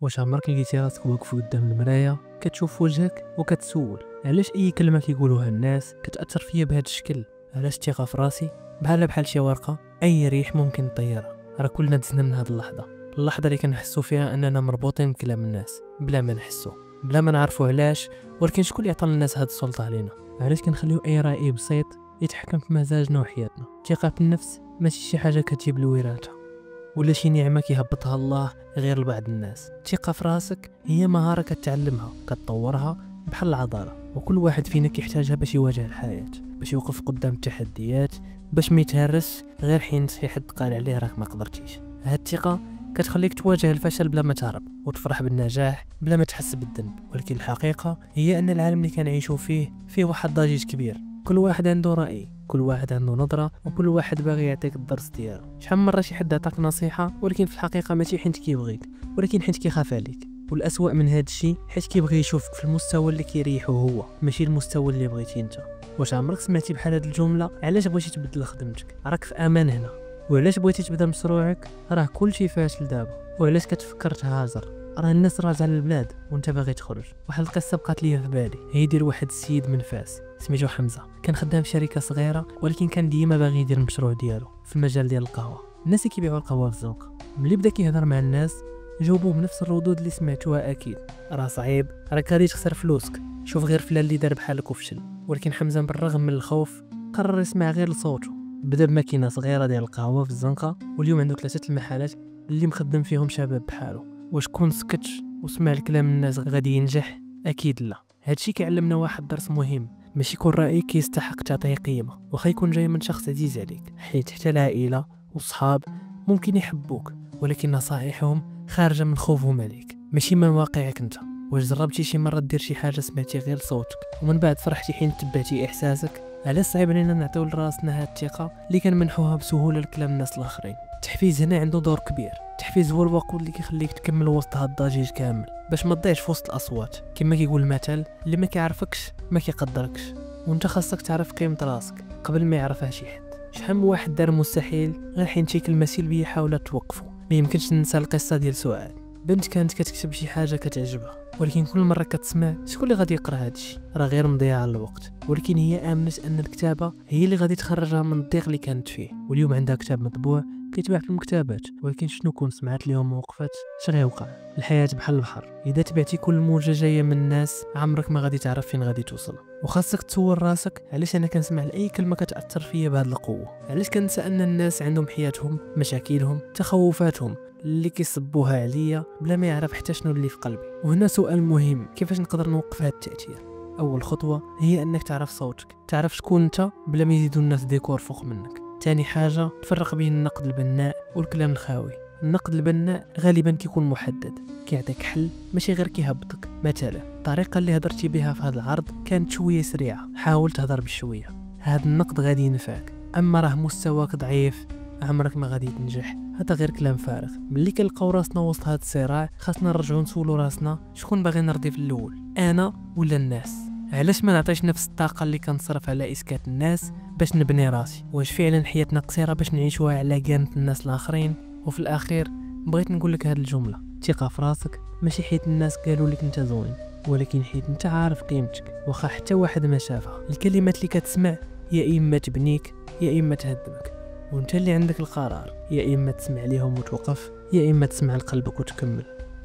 واش عمرك لقيتي راسك واقف قدام المرايه كتشوف وجهك وكتسول علاش اي كلمه كيقولوها الناس كتاثر فيا بهذا الشكل؟ علاش الثقه في راسي بحال شي ورقه اي ريح ممكن تطيرها؟ راه كلنا دزنا من هذه اللحظه اللي كنحسوا فيها اننا مربوطين بكلام الناس بلا ما نحسوا، بلا ما نعرفوا علاش. ولكن شكون اللي عطى للناس هذه السلطه علينا؟ علاش كنخليو اي راي بسيط يتحكم في مزاجنا وحياتنا؟ الثقه في النفس ماشي شي حاجه كتجيب الوراثه ولا شي نعمه كيهبطها الله غير لبعض الناس. الثقه في راسك هي مهاره كتعلمها كتطورها بحال العضله، وكل واحد فينا كيحتاجها باش يواجه الحياه، باش يوقف قدام التحديات، باش ما يتهرس غير حين شي حد قال عليه راك ما قدرتيش. هاد الثقه كتخليك تواجه الفشل بلا ما تهرب، وتفرح بالنجاح بلا ما تحس بالذنب. ولكن الحقيقه هي ان العالم اللي كنعيشوا فيه واحد ضجيج كبير، كل واحد عنده رأي، كل واحد عنده نظرة، وكل واحد باغي يعطيك الدرس ديالو. شحال من مرة شي حد عطاك نصيحة ولكن في الحقيقة ماشي حيت كيبغيك، ولكن حيت كيخاف عليك. والأسوأ من هاد الشيء حيت كيبغي يشوفك في المستوى اللي كيريحو هو، ماشي المستوى اللي بغيتي انت. واش عمرك سمعتي بحال هاد الجملة؟ علاش بغيتي تبدل خدمتك؟ راك في امان هنا. وعلاش بغيتي تبدا مشروعك؟ راه كلشي فاشل دابا. وعلاش كتفكر تهاجر؟ راه الناس راجعه للبلاد وانت باغي تخرج. واحد القصه بقات ليا في بالي، هي ديال واحد السيد من فاس سميتو حمزه. كان خدام في شركه صغيره ولكن كان ديما باغي يدير المشروع ديالو في المجال ديال القهوه. الناس اللي كيبيعوا القهوه في الزنقه ملي بدا كيهضر مع الناس جاوبوه بنفس الردود اللي سمعتوها. اكيد راه صعيب، راك غادي تخسر فلوسك، شوف غير فلان اللي دار بحالك وفشل. ولكن حمزه بالرغم من الخوف قرر يسمع غير لصوته. بدا بماكينه صغيره ديال القهوه في الزنقه، واليوم عنده 3 المحلات اللي مخدم فيهم شباب بحاله. واش كون سكتش وسمع الكلام الناس غادي ينجح؟ اكيد لا. هادشي كيعلمنا واحد الدرس مهم، ماشي كل راي كيستحق تعطيه قيمه واخا يكون جاي من شخص عزيز عليك، حيت حتى العائله والصحاب ممكن يحبوك ولكن نصائحهم خارجه من خوفهم عليك ماشي من واقعك انت. واش جربتي شي مره دير شي حاجه سمعتي غير صوتك ومن بعد فرحتي حين تبعتي احساسك؟ علاش صعيب علينا نعطيو لراسنا هاد الثقه اللي كنمنحوها بسهوله لكلام الناس الاخرين؟ التحفيز هنا عنده دور كبير. التحفيز هو الوقود اللي كيخليك تكمل وسط هاد الضجيج كامل، باش ما تضيعش في وسط الاصوات. كما كيقول المثل، اللي ما كيعرفكش ما كيقدركش، وانت خاصك تعرف قيمه راسك قبل ما يعرفها شي حد. شحال من واحد دار مستحيل غير حين شي كلمه سلبيه حاولت توقفه. ما يمكنش ننسى القصه ديال سعاد، بنت كانت كتكتب شي حاجه كتعجبها ولكن كل مره كتسمع شكون اللي غادي يقرا هادشي، راه غير مضيعه الوقت. ولكن هي امنت ان الكتابه هي اللي غادي تخرجها من الضيق اللي كانت فيه، واليوم عندها كتاب مطبوع كيتباع في المكتبات. ولكن شنو كون سمعت ليهم ووقفات؟ اش غيوقع؟ الحياه بحال البحر، اذا تبعتي كل موجه جايه من الناس عمرك ما غادي تعرف فين غادي توصل. وخاصك تسول راسك، علاش انا كنسمع لاي كلمه كتاثر فيا بهذه القوه؟ علاش كنسى ان الناس عندهم حياتهم، مشاكلهم، تخوفاتهم اللي كيصبوها عليا بلا ما يعرف حتى شنو اللي في قلبي؟ وهنا سؤال مهم، كيفاش نقدر نوقف هذا التاثير؟ اول خطوه هي انك تعرف صوتك، تعرف شكون انت بلا ما يزيدوا الناس ديكور فوق منك. ثاني حاجه تفرق بين النقد البناء والكلام الخاوي. النقد البناء غالبا كيكون محدد، كيعطيك حل ماشي غير كيهبطك. مثلا الطريقه اللي هضرتي بها في هذا العرض كانت شويه سريعه، حاول تهضر بشويه. هذا النقد غادي ينفعك. اما راه مستواك ضعيف عمرك ما غادي تنجح، هذا غير كلام فارغ. ملي كنلقاو راسنا وسط هذا الصراع خاصنا نرجعوا نسولوا راسنا، شكون باغي نرضي في الاول، انا ولا الناس؟ علاش ما نعطيش نفس الطاقه اللي كنصرف على اسكات الناس باش نبني راسي؟ واش فعلا حياتنا قصيره باش نعيشوها على كانة الناس الاخرين؟ وفي الاخير بغيت نقول لك هذه الجمله، الثقه في راسك ماشي حيت الناس قالوا لك انت زوين، ولكن حيت انت عارف قيمتك واخا حتى واحد ما شافها. الكلمات اللي كتسمع يا اما تبنيك يا اما تهدمك، وانت اللي عندك القرار، يا اما تسمع ليهم وتوقف يا اما تسمع لقلبك وتكمل.